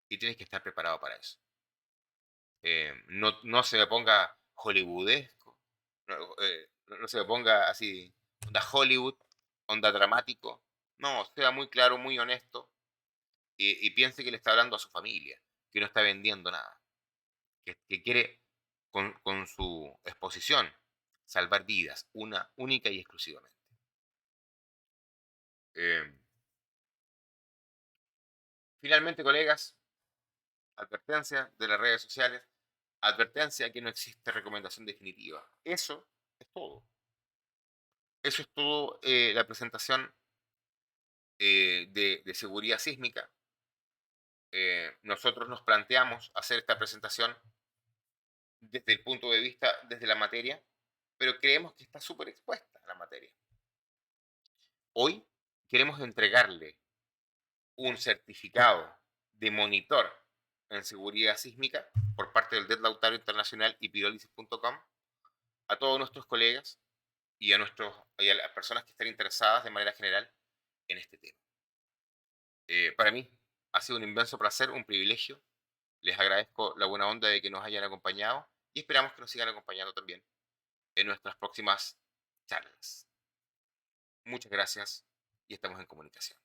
Y tienes que estar preparado para eso. No se me ponga hollywoodesco, no se me ponga así, onda Hollywood, onda dramático. No, sea muy claro, muy honesto y piense que le está hablando a su familia, que no está vendiendo nada, que quiere con su exposición salvar vidas, una única y exclusivamente. Eh, Finalmente, colegas, advertencia de las redes sociales, advertencia que no existe recomendación definitiva. Eso es todo. Eso es todo la presentación de seguridad sísmica. Nosotros nos planteamos hacer esta presentación desde el punto de vista, desde la materia, pero creemos que está súper expuesta a la materia. Hoy queremos entregarle un certificado de monitor en seguridad sísmica por parte del DED Lautaro Internacional y Pirólisis.com a todos nuestros colegas y a las personas que estén interesadas de manera general en este tema. Para mí ha sido un inmenso placer, un privilegio. Les agradezco la buena onda de que nos hayan acompañado y esperamos que nos sigan acompañando también en nuestras próximas charlas. Muchas gracias y estamos en comunicación.